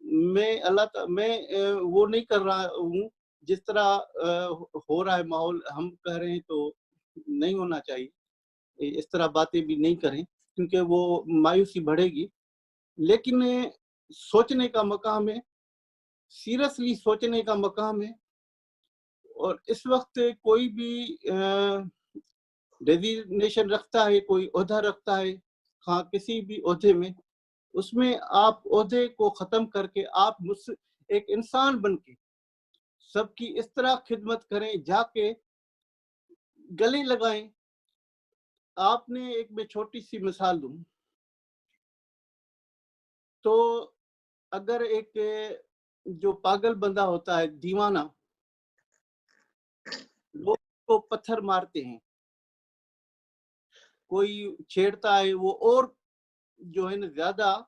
میں وہ نہیں کر رہا ہوں جس طرح ہو رہا ہے ماحول، ہم کہہ رہے ہیں تو نہیں ہونا چاہیے، اس طرح باتیں بھی نہیں کریں کیونکہ وہ مایوسی بڑھے گی، لیکن سوچنے کا مقام ہے، سیریسلی سوچنے کا مقام ہے. اور اس وقت کوئی بھی ڈیزیگنیشن رکھتا ہے، کوئی عہدہ رکھتا ہے، ہاں کسی بھی عہدے میں، اس میں آپ عہدے کو ختم کر کے آپ ایک انسان بن کے سب کی اس طرح خدمت کریں، جا کے گلے لگائیں. آپ نے ایک میں چھوٹی سی مثال دوں تو اگر ایک جو پاگل بندہ ہوتا ہے، دیوانہ، لوگ کو پتھر مارتے ہیں، کوئی چھیڑتا ہے، وہ اور جو ہے نا زیادہ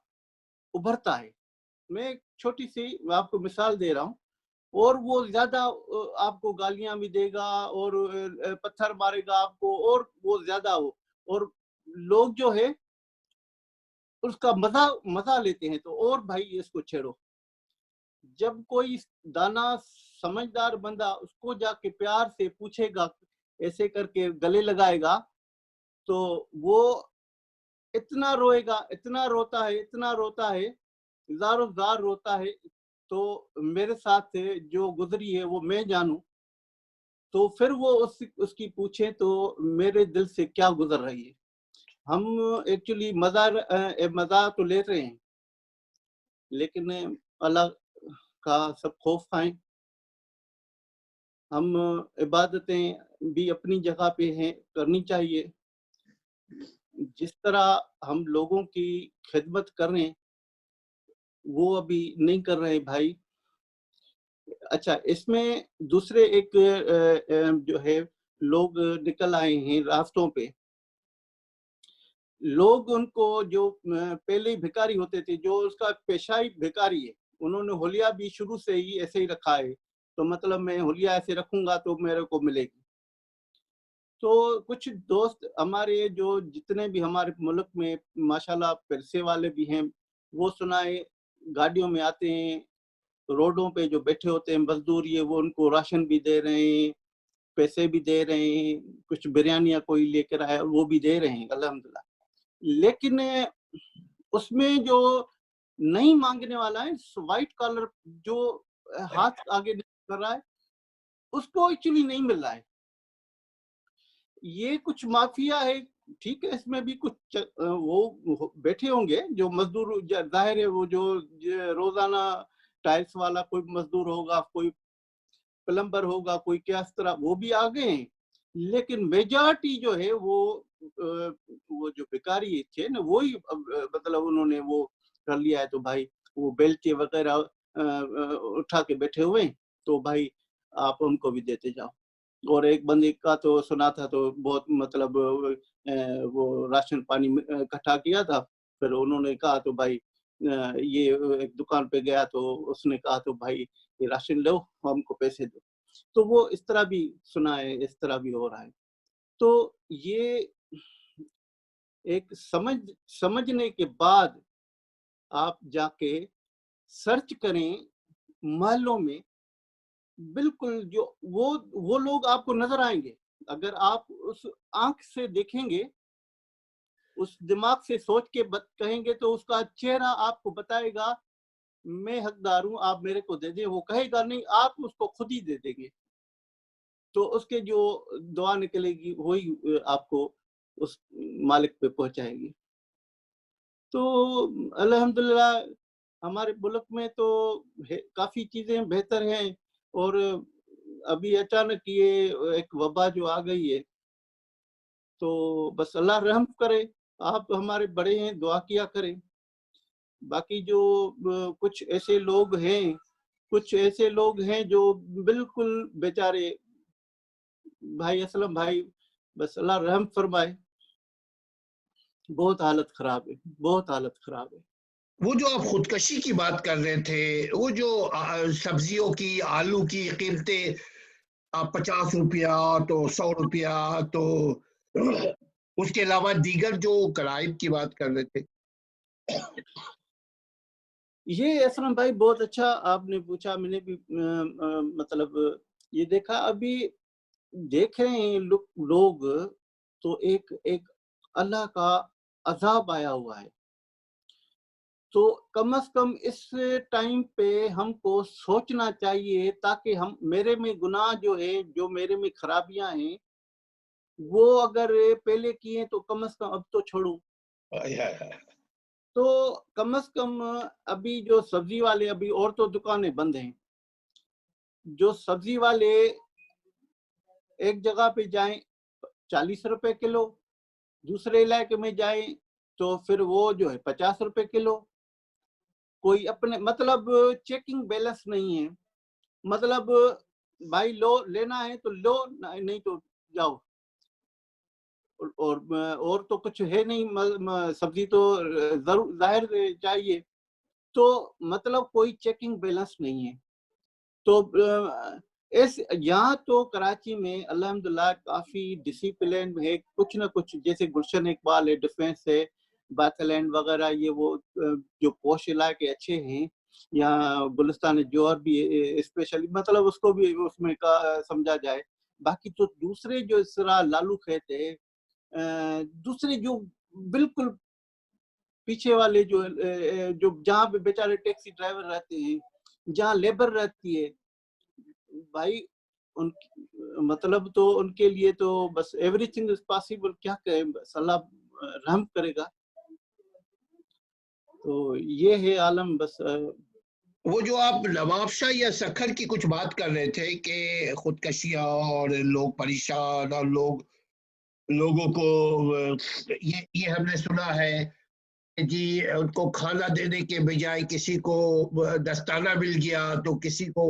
ابھرتا ہے. میں ایک چھوٹی سی آپ کو مثال دے رہا ہوں، اور وہ زیادہ آپ کو گالیاں بھی دے گا اور پتھر مارے گا آپ کو، اور وہ زیادہ ہو، اور لوگ جو ہے اس کا مزہ لیتے ہیں، تو اور بھائی اس کو چھیڑو. جب کوئی دانا سمجھدار بندہ اس کو جا کے پیار سے پوچھے گا، ایسے کر کے گلے لگائے گا، تو وہ اتنا روئے گا، اتنا روتا ہے، اتنا روتا ہے، زاروں زار روتا ہے. تو میرے ساتھ جو گزری ہے وہ میں جانوں، تو پھر وہ اس کی پوچھیں تو میرے دل سے کیا گزر رہی ہے. ہم ایکچولی مزہ تو لے رہے ہیں، لیکن اللہ کا سب خوف کھائیں. ہم عبادتیں بھی اپنی جگہ پہ ہیں، کرنی چاہیے. جس طرح ہم لوگوں کی خدمت کر رہے ہیں وہ ابھی نہیں کر رہے بھائی. اچھا، اس میں دوسرے ایک جو ہے لوگ نکل آئے ہیں راستوں پہ. لوگ ان کو جو پہلے بھکاری ہوتے تھے، جو اس کا پیشائی بھکاری ہے، انہوں نے حلیہ بھی شروع سے ہی ایسے ہی رکھا ہے. تو مطلب میں حلیہ ایسے رکھوں گا تو میرے کو ملے گی. تو کچھ دوست ہمارے جو جتنے بھی ہمارے ملک میں ماشاءاللہ پیسے والے بھی ہیں، وہ سنائے گاڑیوں میں آتے ہیں، روڈوں پہ جو بیٹھے ہوتے ہیں مزدور، یہ وہ ان کو راشن بھی دے رہے ہیں، پیسے بھی دے رہے ہیں، کچھ بریانیاں کوئی لے کر آیا وہ بھی دے رہے ہیں الحمدللہ. لیکن اس میں جو نہیں مانگنے والا ہے، وائٹ کالر جو ہاتھ آگے کر رہا ہے، اس کو ایکچولی نہیں مل رہا ہے. یہ کچھ مافیا ہے، ٹھیک ہے، اس میں بھی کچھ وہ بیٹھے ہوں گے جو مزدور، ظاہر ہے وہ جو روزانہ ٹائلس والا کوئی مزدور ہوگا، کوئی پلمبر ہوگا، کوئی کیا اس طرح، وہ بھی آگے ہیں. لیکن میجارٹی جو ہے وہ جو بیکاری تھے نا، وہی مطلب انہوں نے وہ کر لیا ہے. تو بھائی وہ بیلچے وغیرہ اٹھا کے بیٹھے ہوئے، تو بھائی آپ ان کو بھی دیتے جاؤ. اور ایک بندے کا تو سنا تھا، تو بہت مطلب وہ راشن پانی اکٹھا کیا تھا، پھر انہوں نے کہا تو بھائی یہ ایک دکان پہ گیا تو اس نے کہا تو بھائی یہ راشن لو، ہم کو پیسے دو. تو وہ اس طرح بھی سنا ہے، اس طرح بھی ہو رہا ہے. تو یہ ایک سمجھنے کے بعد آپ جا کے سرچ کریں محلوں میں، بالکل جو وہ لوگ آپ کو نظر آئیں گے. اگر آپ اس آنکھ سے دیکھیں گے، اس دماغ سے سوچ کے کہیں گے، تو اس کا چہرہ آپ کو بتائے گا میں حقدار ہوں، آپ میرے کو دے دیں. وہ کہے گا نہیں، آپ اس کو خود ہی دے دیں گے. تو اس کے جو دعا نکلے گی وہی آپ کو اس مالک پہ پہنچائے گی. تو الحمدللہ ہمارے ملک میں تو کافی چیزیں بہتر ہیں. اور ابھی اچانک یہ ایک وبا جو آ گئی ہے، تو بس اللہ رحم کرے. آپ ہمارے بڑے ہیں، دعا کیا کریں. باقی جو کچھ ایسے لوگ ہیں جو بالکل بیچارے بھائی اسلم بھائی، بس اللہ رحم فرمائے. بہت حالت خراب ہے، بہت حالت خراب ہے. وہ جو آپ خودکشی کی بات کر رہے تھے، وہ جو سبزیوں کی، آلو کی قیمتیں 50 روپیہ تو 100 روپیہ، تو اس کے علاوہ دیگر جو کرائم کی بات کر رہے تھے، یہ اسلم بھائی بہت اچھا آپ نے پوچھا. میں نے بھی مطلب یہ دیکھا ابھی دیکھ رہے ہیں لوگ تو ایک اللہ کا عذاب آیا ہوا ہے. تو کم از کم اس ٹائم پہ ہم کو سوچنا چاہیے تاکہ ہم میرے میں گناہ جو ہے جو میرے میں خرابیاں ہیں وہ اگر پہلے کیے تو کم از کم اب تو چھوڑوں. تو کم از کم ابھی جو سبزی والے ابھی اور تو دکانیں بند ہیں. جو سبزی والے ایک جگہ پہ جائیں 40 روپے کلو, دوسرے علاقے میں جائیں تو پھر وہ جو ہے 50 روپے کلو. کوئی اپنے مطلب چیکنگ بیلنس نہیں ہے. مطلب بھائی لو لینا ہے تو لو, نہیں تو جاؤ. اور تو کچھ ہے نہیں, سبزی تو ضرور ظاہر چاہیے. تو مطلب کوئی چیکنگ بیلنس نہیں ہے. تو یہاں تو کراچی میں الحمدللہ کافی ڈسپلن ہے. کچھ نہ کچھ جیسے گلشن اقبال ہے, ڈیفینس ہے, بیتلینڈ وغیرہ, یہ وہ جو پوش علاقے اچھے ہیں. یہاں گلستان جوہر بھی اسپیشلی مطلب اس کو بھی اس میں سمجھا جائے. باقی تو دوسرے جو اس طرح لالو کھیت ہے, دوسرے جو بالکل پیچھے والے جو جہاں پہ بیچارے ٹیکسی ڈرائیور رہتے ہیں, جہاں لیبر رہتی ہے, بھائی ان مطلب تو ان کے لیے تو بس ایوری تھنگ از پاسبل. کیا کہیں, بس اللہ رحم کرے گا. تو یہ ہے عالم. بس وہ جو آپ نواب شاہ یا سکھر کی کچھ بات کر رہے تھے کہ خودکشیاں اور لوگ پریشان اور لوگوں کو یہ ہم نے سنا ہے کہ جی ان کو کھانا دینے کے بجائے کسی کو دستانہ مل گیا تو کسی کو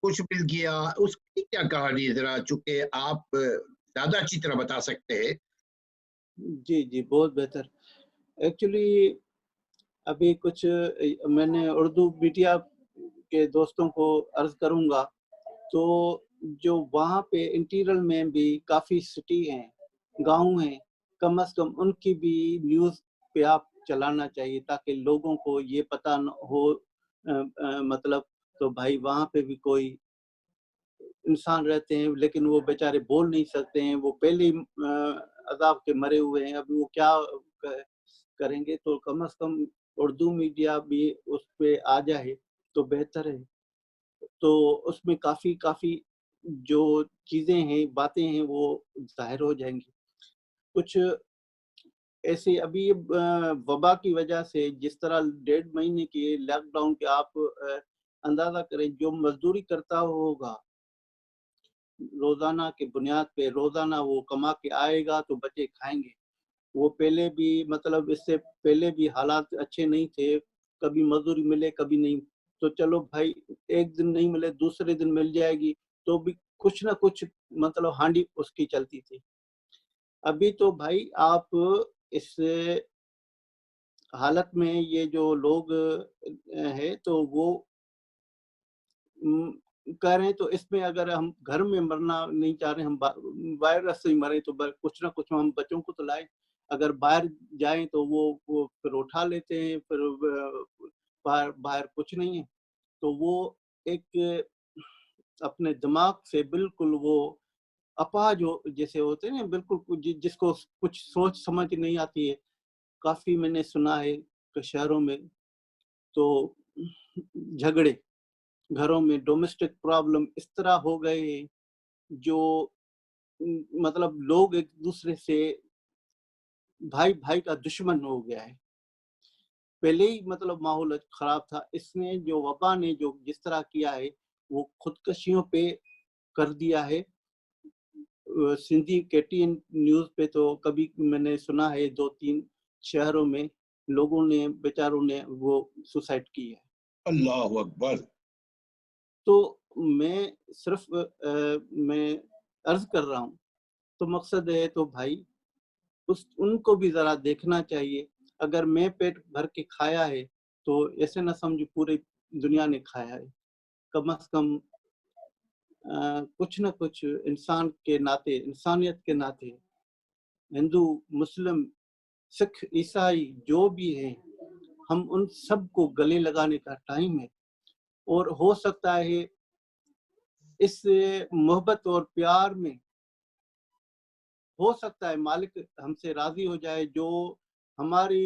کچھ مل گیا. اس کی کیا کہانی ہے ذرا, چونکہ آپ زیادہ اچھی طرح بتا سکتے ہیں. جی بہت بہتر. ایکچولی ابھی کچھ میں نے اردو میڈیا کے دوستوں کو عرض کروں گا. تو جو وہاں پہ انٹیریل میں بھی کافی سٹی ہیں, گاؤں ہیں, کم از کم ان کی بھی نیوز پہ آپ چلانا چاہیے تاکہ لوگوں کو یہ پتہ نہ ہو. مطلب تو بھائی وہاں پہ بھی کوئی انسان رہتے ہیں لیکن وہ بیچارے بول نہیں سکتے ہیں, وہ پہلے عذاب کے مرے ہوئے ہیں, ابھی وہ کیا کریں گے. تو کم از کم اردو میڈیا بھی اس پہ آ جائے تو بہتر ہے. تو اس میں کافی جو چیزیں ہیں, باتیں ہیں, وہ ظاہر ہو جائیں گی. کچھ ایسے ابھی وبا کی وجہ سے جس طرح 1.5 مہینے کی لاک ڈاؤن کے آپ اندازہ کریں, جو مزدوری کرتا ہوگا روزانہ کی بنیاد پہ, روزانہ وہ کما کے آئے گا تو بچے کھائیں گے. وہ پہلے بھی مطلب اس سے پہلے بھی حالات اچھے نہیں تھے, کبھی مزدوری ملے کبھی نہیں. تو چلو بھائی ایک دن نہیں ملے دوسرے دن مل جائے گی تو بھی کچھ نہ کچھ مطلب ہانڈی اس کی چلتی تھی. ابھی تو بھائی آپ اس حالت میں یہ جو لوگ ہیں تو وہ کہہ رہے ہیں, تو اس میں اگر ہم گھر میں مرنا نہیں چاہ رہے, ہم وائرس سے ہی مرے تو کچھ نہ کچھ ہم بچوں کو تو لائیں. اگر باہر جائیں تو وہ پھر اٹھا لیتے ہیں, پھر باہر کچھ نہیں ہے. تو وہ ایک اپنے دماغ سے بالکل وہ اپاہج جیسے ہوتے ہیں, بالکل جس کو کچھ سوچ سمجھ نہیں آتی ہے. کافی میں نے سنا ہے کہ شہروں میں تو جھگڑے گھروں میں, ڈومیسٹک پرابلم اس طرح ہو گئے جو مطلب لوگ ایک دوسرے سے بھائی کا دشمن ہو گیا ہے. پہلے ہی مطلب ماحول خراب تھا. اس نے جو وبا نے جو جس طرح کیا ہے وہ خودکشیوں پہ کر دیا ہے. سندھی KTN نیوز پہ تو کبھی میں نے سنا ہے 2-3 شہروں میں لوگوں نے بیچاروں نے وہ سوسائڈ کی ہے. اللہ اکبر. تو میں صرف میں عرض کر رہا ہوں, تو مقصد ہے تو بھائی ان کو بھی ذرا دیکھنا چاہیے. اگر میں پیٹ بھر کے کھایا ہے تو ایسے نہ سمجھ پوری دنیا نے کھایا ہے. کم از کم کچھ نہ کچھ انسان کے ناطے, انسانیت کے ناطے, ہندو مسلم سکھ عیسائی جو بھی ہیں, ہم ان سب کو گلے لگانے کا ٹائم ہے، اور ہو سکتا ہے اس محبت اور پیار میں ہو سکتا ہے مالک ہم سے راضی ہو جائے، جو ہماری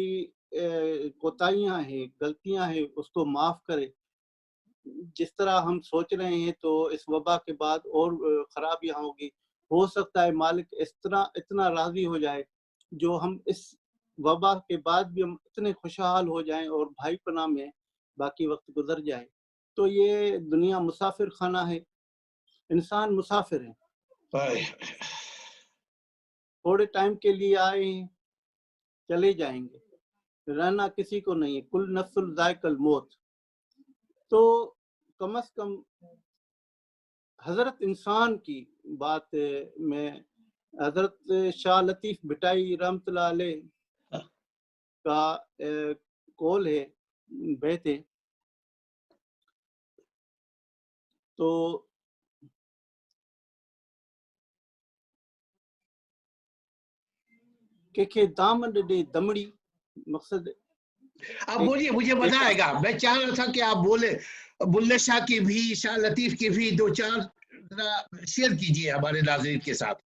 کوتاہیاں ہیں، غلطیاں ہیں، اس کو معاف کرے۔ جس طرح ہم سوچ رہے ہیں تو اس وبا کے بعد اور خرابیاں ہوگی، ہو سکتا ہے مالک اس طرح اتنا راضی ہو جائے جو ہم اس وبا کے بعد بھی ہم اتنے خوشحال ہو جائیں اور بھائی پناہ میں باقی وقت گزر جائے۔ تو یہ دنیا مسافر خانہ ہے، انسان مسافر ہے، تھوڑے ٹائم کے لیے آئے ہیں، چلے جائیں گے، رہنا کسی کو نہیں ہے، کل نفس ذائقہ الموت۔ تو کم از کم حضرت انسان کی بات میں حضرت شاہ لطیف بھٹائی رحمۃ اللہ علیہ کا قول ہے، بیت ہے، تو کہ دامن ڈے دمڑی، مقصد آپ بولیے، مجھے مزہ آئے گا، میں چاہ رہا تھا کہ آپ بولے بلے شاہ کی بھی، شاہ لطیف کی بھی دو چار شیئر کیجئے ہمارے ناظرین کے ساتھ۔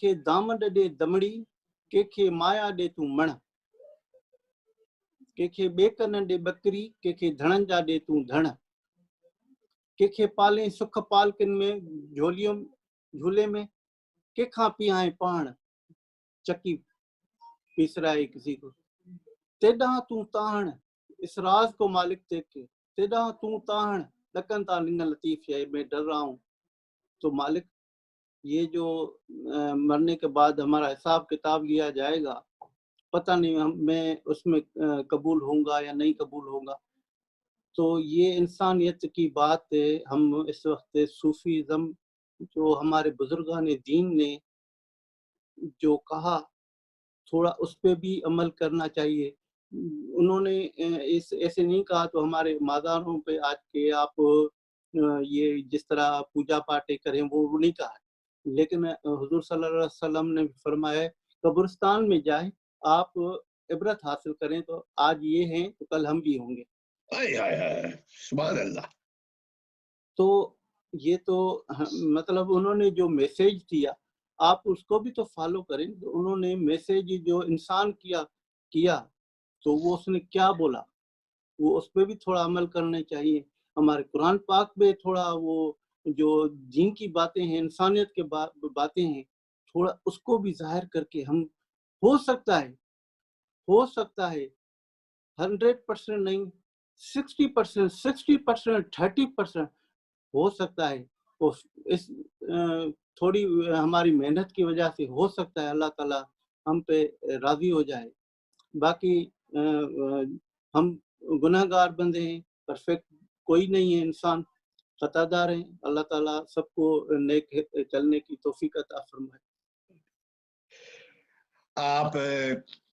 کہ دامن ڈے دمڑی، کہ مایا ڈے تو مڑ، کہ بیکن ڈے بکری، کہ دھڑن جا ڈے تو دھڑ، کہ پالیں سکھ پالکن میں جھولیوں جھولے میں، کہ کھاں پیائیں پان چکی پیس رہا ہے کسی کو، تیڈاں تو تاہن، اس راز کو مالک دیکھے، تیڈاں تو تاہن لکن تا لنگ لطیف ہے، میں ڈر رہا ہوں۔ تو مالک یہ جو مرنے کے بعد ہمارا حساب کتاب لیا جائے گا، پتہ نہیں میں اس میں قبول ہوں گا یا نہیں قبول ہوں گا۔ تو یہ انسانیت کی بات ہے۔ ہم اس وقت صوفیزم جو ہمارے بزرگان دین نے جو کہا، تھوڑا اس پہ بھی عمل کرنا چاہیے۔ انہوں نے ایسے نہیں کہا تو ہمارے مازاروں پہ آج کے آپ یہ جس طرح پوجا پاٹیں کریں وہ نہیں کہا، لیکن حضور صلی اللہ علیہ وسلم نے فرمایا قبرستان میں جائیں، آپ عبرت حاصل کریں، تو آج یہ ہیں تو کل ہم بھی ہوں گے۔ سبحان اللہ۔ تو یہ تو مطلب انہوں نے جو میسیج دیا آپ اس کو بھی تو فالو کریں۔ انہوں نے میسیج جو انسان کیا تو وہ اس نے کیا بولا، وہ اس پہ بھی تھوڑا عمل کرنے چاہیے۔ ہمارے قرآن پاک میں تھوڑا وہ جو دین کی باتیں ہیں، انسانیت کے باتیں ہیں، تھوڑا اس کو بھی ظاہر کر کے ہم ہو سکتا ہے 100% نہیں، 60%، 60%، 30% ہو سکتا ہے۔ اس تھوڑی ہماری محنت کی وجہ سے ہو سکتا ہے اللہ تعالیٰ ہم پہ راضی ہو جائے۔ باقی ہم گناہ گار بندے ہیں، پرفیکٹ کوئی نہیں ہے، انسان خطا دار ہیں۔ اللہ تعالیٰ سب کو نیک چلنے کی توفیق عطا فرمائے۔ آپ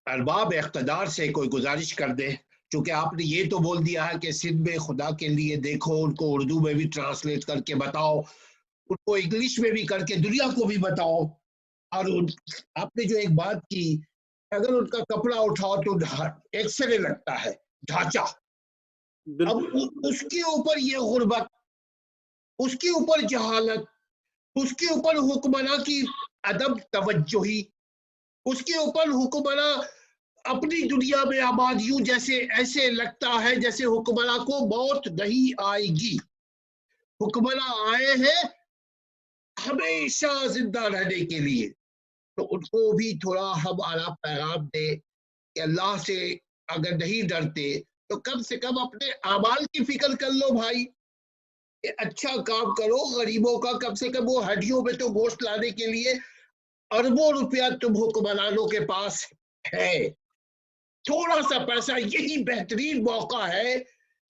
ارباب اقتدار سے کوئی گزارش کر دیں، چونکہ آپ نے یہ تو بول دیا ہے کہ سندھ میں خدا کے لیے دیکھو، ان کو اردو میں بھی ٹرانسلیٹ کر کے بتاؤ، ان کو انگلش میں بھی کر کے دنیا کو بھی بتاؤ، اور آپ نے جو ایک بات کی، اگر ان کا کپڑا اٹھاؤ تو ایکسرے لگتا ہے، ڈھانچہ، اب اس کے اوپر یہ غربت، اس کے اوپر جہالت، اس کے اوپر حکمراں کی عدم توجہی، اس کے اوپر حکمراں اپنی دنیا میں آباد، یوں جیسے ایسے لگتا ہے جیسے حکمراں کو موت نہیں آئے گی۔ حکمراں آئے ہیں ہمیشہ زندہ رہنے کے لیے، تو ان کو بھی تھوڑا ہم اعلیٰ پیغام دیں کہ اللہ سے اگر نہیں ڈرتے تو کم سے کم اپنے اعمال کی فکر کر لو بھائی، کہ اچھا کام کرو، غریبوں کا کم سے کم وہ ہڈیوں میں تو گوشت لانے کے لیے اربوں روپیہ تم حکمرانوں کے پاس ہے، تھوڑا سا پیسہ، یہی بہترین موقع ہے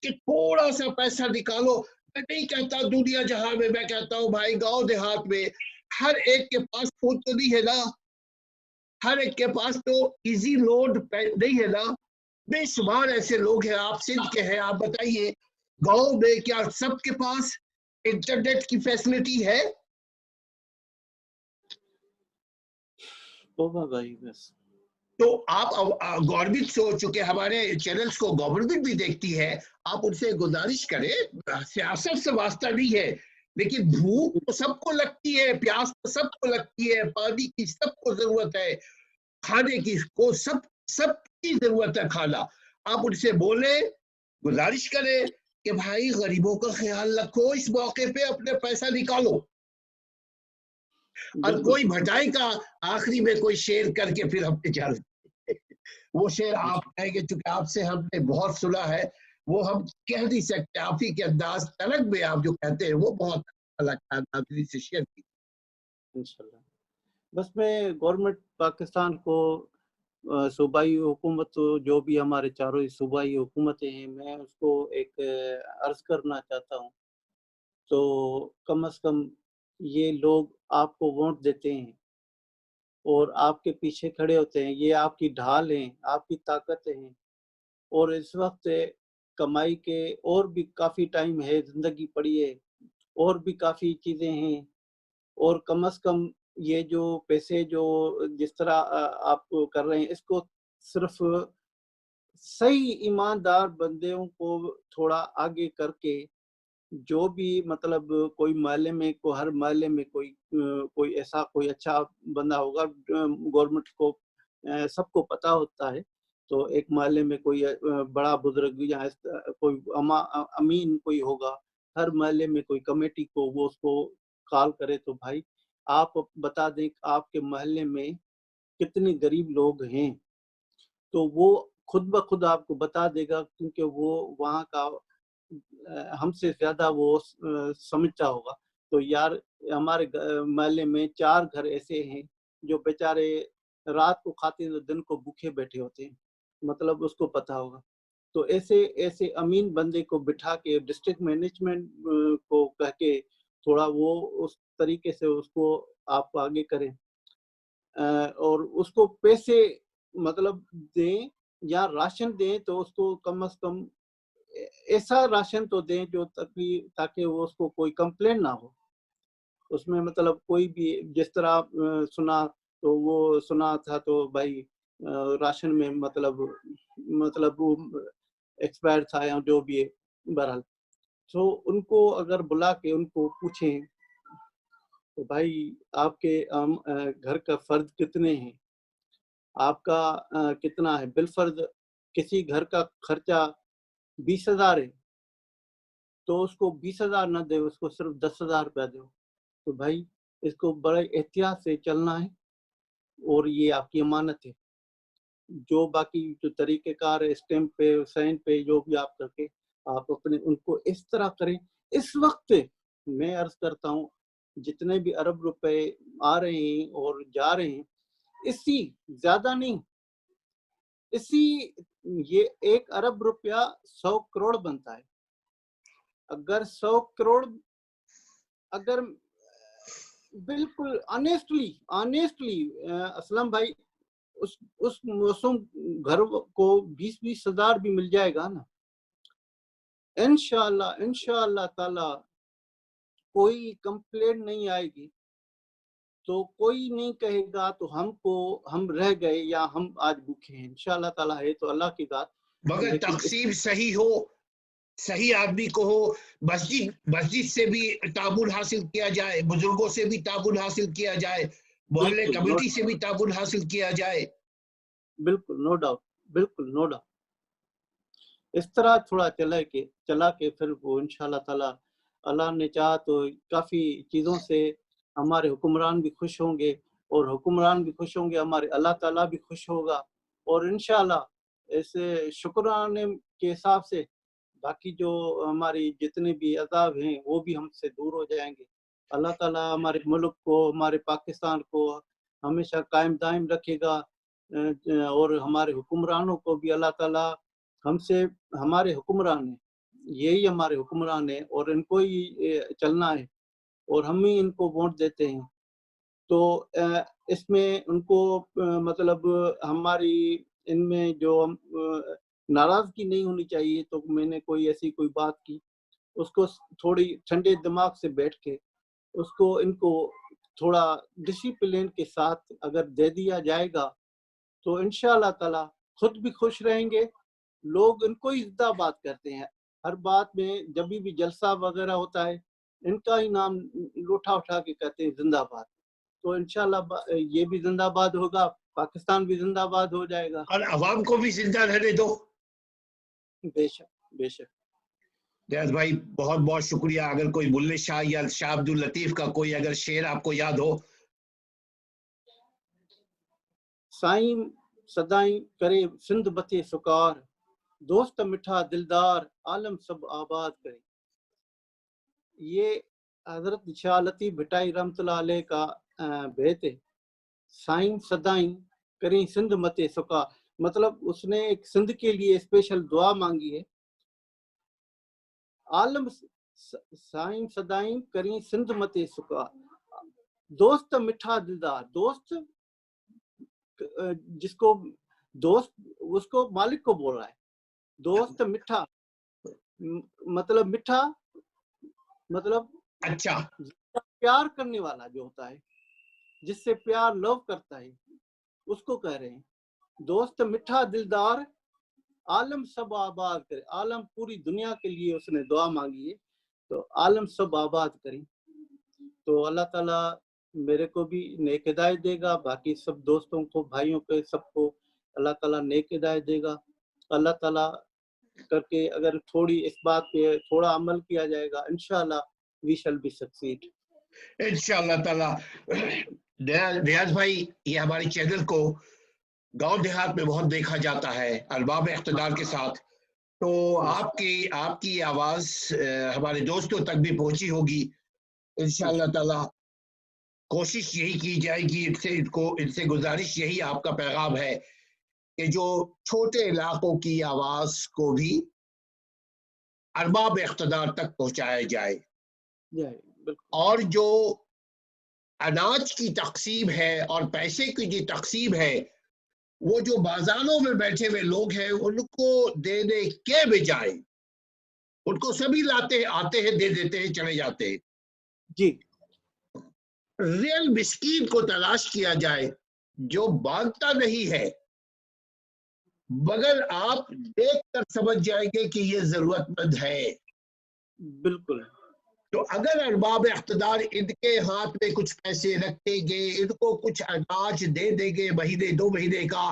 کہ تھوڑا سا پیسہ نکالو۔ میں نہیں کہتا دنیا جہاں میں، میں کہتا ہوں بھائی گاؤں دیہات میں ہر ایک کے پاس فون تو نہیں ہے نا، ہر ایک کے پاس تو ایزی لوڈ نہیں ہے نا، بے شمار ایسے لوگ ہیں، آپ سندھ کے ہیں، آپ بتائیے گاؤں میں کیا سب کے پاس انٹرنیٹ کی فیسلٹی ہے؟ توبہ بھائی بس تو آپ گورنمنٹ سے ہو چکے ہمارے چینلز کو گورنمنٹ بھی دیکھتی ہے, آپ ان سے گزارش کریں, سیاست سے واسطہ نہیں ہے لیکن بھوک تو سب کو لگتی ہے, پیاس تو سب کو لگتی ہے, پانی کی سب کو ضرورت ہے, کھانے کی کو سب کی ضرورت ہے کھانا. آپ ان سے بولیں, گزارش کریں کہ بھائی غریبوں کا خیال رکھو, اس موقع پہ اپنے پیسہ نکالو. اور کوئی بھٹائی کا آخری میں کوئی شعر کر کے پھر ہم اجازت, وہ شعر آپ کہیں گے, چونکہ آپ سے ہم نے بہت سنا ہے, وہ ہم کہہ نہیں سکتے, آپ ہی کے انداز تلک میں آپ جو کہتے ہیں وہ بہت اچھا لگتا ہے, ناظرین سے شیئر کی. انشاءاللہ. بس میں گورنمنٹ پاکستان کو, صوبائی حکومت جو بھی ہمارے چاروں صوبائی حکومتیں ہیں, میں اس کو ایک عرض کرنا چاہتا ہوں. تو کم از کم یہ لوگ آپ کو ووٹ دیتے ہیں اور آپ کے پیچھے کھڑے ہوتے ہیں, یہ آپ کی ڈھال ہیں, آپ کی طاقت ہیں, اور اس وقت کمائی کے اور بھی کافی ٹائم ہے, زندگی پڑی ہے, اور بھی کافی چیزیں ہیں, اور کم از کم یہ جو پیسے جو جس طرح آپ کر رہے ہیں, اس کو صرف صحیح ایماندار بندوں کو تھوڑا آگے کر کے, جو بھی مطلب کوئی محلے میں ہر محلے میں کوئی ایسا کوئی اچھا بندہ ہوگا, گورنمنٹ کو سب کو پتہ ہوتا ہے, تو ایک محلے میں کوئی بڑا بزرگ یا کوئی امین کوئی ہوگا, ہر محلے میں کوئی کمیٹی کو وہ اس کو کال کرے, تو بھائی آپ بتا دیں کہ آپ کے محلے میں کتنے غریب لوگ ہیں, تو وہ خود بخود آپ کو بتا دے گا, کیونکہ وہ وہاں کا ہم سے زیادہ وہ سمجھتا ہوگا. تو یار ہمارے محلے میں 4 گھر ایسے ہیں جو بیچارے رات کو کھاتے ہیں, دن کو بھوکے بیٹھے ہوتے ہیں, مطلب اس کو پتا ہوگا. تو ایسے امین بندے کو بٹھا کے ڈسٹرکٹ مینجمنٹ کو کہہ کے تھوڑا وہ اس طریقے سے اس کو آپ آگے کریں, اور اس کو پیسے مطلب دیں یا راشن دیں, تو اس کو کم از کم ایسا راشن تو دیں جو تاکہ وہ اس کو کوئی کمپلین نہ ہو. اس میں مطلب کوئی بھی جس طرح سنا تو وہ سنا تھا, تو بھائی راشن میں مطلب ایکسپائر تھا یا جو بھی ہے, بہرحال تو ان کو اگر بلا کے ان کو پوچھیں تو بھائی آپ کے گھر کا فرد کتنے ہیں, آپ کا کتنا ہے بالفرض, کسی گھر کا خرچہ 20,000 ہے تو اس کو 20,000 نہ دے, اس کو صرف 10,000 روپیہ دو. تو بھائی اس کو بڑے احتیاط سے چلنا ہے, اور یہ آپ کی امانت ہے. جو باقی جو طریقہ کار ہے, اسٹیمپ پہ سائن پہ جو بھی آپ کر کے آپ اپنے ان کو اس طرح کریں. اس وقت میں عرض کرتا ہوں جتنے بھی ارب روپے آ رہے ہیں اور جا رہے ہیں, اسی زیادہ نہیں, یہ 1 ارب روپیہ 100 کروڑ بنتا ہے. اگر 100 کروڑ اگر بالکل آنیسٹلی اسلم بھائی اس موسم گھر کو 20-20 ہزار بھی مل جائے گا نا, انشاءاللہ تعالی کوئی کمپلین نہیں آئے گی, تو کوئی نہیں کہے گا تو ہم رہ گئے یا ہم آج بھوکے ہیں. انشاءاللہ تعالی ہے تو اللہ کی ذات, مگر تقسیم صحیح ہو, صحیح آدمی کو ہو, مسجد سے بھی تعاون حاصل کیا جائے, بزرگوں سے بھی تعاون حاصل کیا جائے, محلے کمیٹی سے بھی تعاون حاصل کیا جائے. بالکل نو ڈاؤٹ, بالکل نو ڈاؤٹ. اس طرح تھوڑا چلا کے پھر وہ انشاءاللہ تعالی اللہ نے چاہا تو کافی چیزوں سے ہمارے حکمران بھی خوش ہوں گے, اور حکمران بھی خوش ہوں گے, ہمارے اللہ تعالیٰ بھی خوش ہوگا, اور انشاءاللہ اس شکرانے کے حساب سے باقی جو ہماری جتنے بھی عذاب ہیں وہ بھی ہم سے دور ہو جائیں گے. اللہ تعالیٰ ہمارے ملک کو, ہمارے پاکستان کو ہمیشہ قائم دائم رکھے گا, اور ہمارے حکمرانوں کو بھی اللہ تعالیٰ ہمارے حکمران ہیں, یہی ہمارے حکمران ہیں, اور ان کو ہی چلنا ہے, اور ہم ہی ان کو ووٹ دیتے ہیں. تو اس میں ان کو مطلب ہماری ان میں جو ناراضگی نہیں ہونی چاہیے. تو میں نے کوئی ایسی کوئی بات کی, اس کو تھوڑی ٹھنڈے دماغ سے بیٹھ کے اس کو ان کو تھوڑا ڈسپلن کے ساتھ اگر دے دیا جائے گا تو انشاءاللہ تعالی خود بھی خوش رہیں گے. لوگ ان کو ہی زندہ باد کرتے ہیں ہر بات میں، جب بھی جلسہ وغیرہ ہوتا ہے ان کا ہی نام اٹھا کے کہتے ہیں زندہ باد. تو انشاءاللہ یہ بھی زندہ باد ہوگا، پاکستان بھی زندہ باد ہو جائے گا. اور عوام کو بھی زندہ رہنے دو. بے شک بے شک. ریاض بھائی بہت بہت شکریہ. اگر کوئی بلے شاہ یا شاہ عبد اللطیف کا کوئی اگر شعر آپ کو یاد ہو. سائیں صدائیں کرے سندھ بتے سکار، دوست مٹھا دلدار عالم سب آباد کرے. یہ حضرت شاہ لطیف بھٹائی رحمۃ اللہ علیہ کا بیت ہے. سائیں صدائیں کریں سندھ متے سکار، مطلب اس نے ایک سندھ کے لیے اسپیشل دعا مانگی ہے. عالم سائیں صدائیں کریں سندھ متے سکار، دوست مٹھا دلدار. دوست جس کو دوست اس کو مالک کو بول رہا ہے. دوست مٹھا مطلب مٹھا مطلب اچھا پیار کرنے والا جو ہوتا ہے، جس سے پیار لو کرتا ہے، اس کو کہہ رہے ہیں. دوست مٹھا دلدار عالم سب آباد کرے. عالم پوری دنیا کے لیے اس نے دعا مانگی ہے، تو عالم سب آباد کریں. تو اللہ تعالیٰ میرے کو بھی نیک ہدایت دے گا، باقی سب دوستوں کو بھائیوں کو سب کو اللہ تعالیٰ نیک ہدایت دے گا. اللہ تعالیٰ کر کے اگر تھوڑی اس بات پہ تھوڑا عمل کیا جائے گا انشاءاللہ we shall be succeed. انشاءاللہ تعالی. ریاض بھائی یہ ہمارے چینل کو گاؤں دیہات میں بہت دیکھا جاتا ہے ارباب اقتدار کے ساتھ، تو آپ کی آواز ہمارے دوستوں تک بھی پہنچی ہوگی. انشاءاللہ تعالی کوشش یہی کی جائے گی. ان سے گزارش یہی آپ کا پیغام ہے کہ جو چھوٹے علاقوں کی آواز کو بھی ارباب اقتدار تک پہنچایا جائے. اور جو اناج کی تقسیم ہے اور پیسے کی جو تقسیم ہے، وہ جو بازاروں میں بیٹھے ہوئے لوگ ہیں ان کو دینے کے بجائے ان کو سبھی لاتے ہیں، آتے ہیں، دے دیتے ہیں، چلے جاتے ہیں. جی ریل مسکین کو تلاش کیا جائے جو مانگتا نہیں ہے، مگر آپ دیکھ کر سمجھ جائیں گے کہ یہ ضرورت مند ہے. بالکل. تو اگر ارباب اقتدار ان کے ہاتھ میں کچھ پیسے رکھیں گے، ان کو کچھ اناج دے دیں گے مہینے 2 مہینے کا،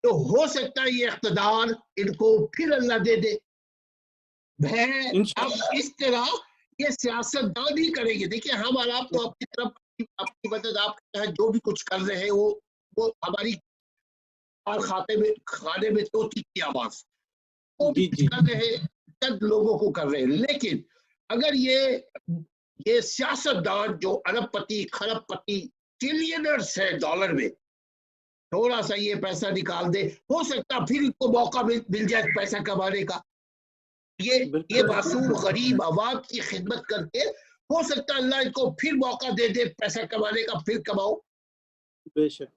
تو ہو سکتا ہے یہ اقتدار ان کو پھر اللہ دے دے. اب اس طرح یہ سیاست دان ہی کریں گے. دیکھیے ہم اور آپ تو اپنی طرف اپنی مدد آپ کے تحت جو بھی کچھ کر رہے ہیں وہ ہماری اور کھانے میں توتی کی آواز وہ بھی کچھ کر رہے ہیں، چند لوگوں کو کر رہے ہیں. لیکن اگر یہ سیاست دان جو ارب پتی خرب پتی ٹریلینرز ہے ڈالر میں، تھوڑا سا یہ پیسہ نکال دے، ہو سکتا پھر ان کو موقع مل جائے پیسہ کمانے کا. یہ معصوم غریب عوام کی خدمت کر کے ہو سکتا اللہ ان کو پھر موقع دے دے پیسہ کمانے کا، پھر کماؤ. بے شک.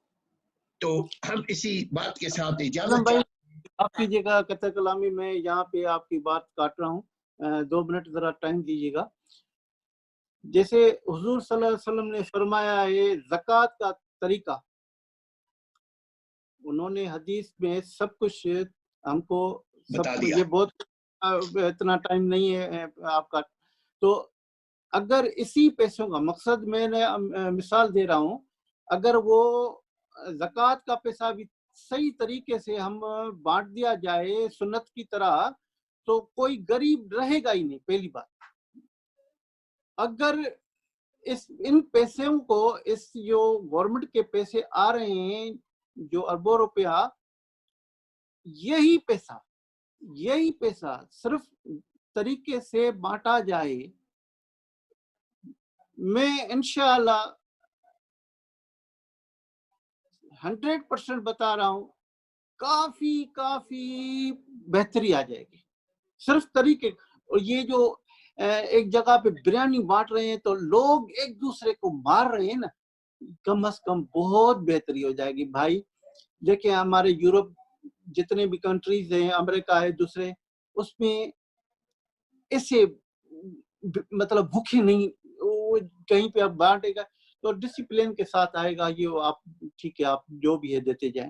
تو ہم اسی بات کے ساتھ اجازت آپ کیجیے گا قطع کلامی میں یہاں پہ آپ کی بات کاٹ رہا ہوں، 2 منٹ ذرا ٹائم دیجیے گا. جیسے حضور صلی اللہ علیہ وسلم نے فرمایا ہے زکوٰۃ کا طریقہ، انہوں نے حدیث میں سب کچھ ہم کو بتا دیا. یہ بہت اتنا ٹائم نہیں ہے آپ کا. تو اگر اسی پیسوں کا مقصد میں نے مثال دے رہا ہوں، اگر وہ زکوٰۃ کا پیسہ بھی صحیح طریقے سے ہم بانٹ دیا جائے سنت کی طرح، تو کوئی غریب رہے گا ہی نہیں. پہلی بات، اگر ان پیسوں کو جو گورنمنٹ کے پیسے آ رہے ہیں جو اربوں روپیہ، یہی پیسہ صرف طریقے سے بانٹا جائے، میں انشاءاللہ 100% بتا رہا ہوں کافی بہتری آ جائے گی. صرف طریقے، اور یہ جو ایک جگہ پہ بریانی بانٹ رہے ہیں تو لوگ ایک دوسرے کو مار رہے ہیں نا، کم از کم بہت بہتری ہو جائے گی. بھائی دیکھیں ہمارے یورپ جتنے بھی کنٹریز ہیں، امریکہ ہے، دوسرے، اس میں ایسے مطلب بھوکے نہیں، وہ کہیں پہ آپ بانٹے گا تو ڈسپلن کے ساتھ آئے گا. یہ آپ ٹھیک ہے آپ جو بھی ہے دیتے جائیں.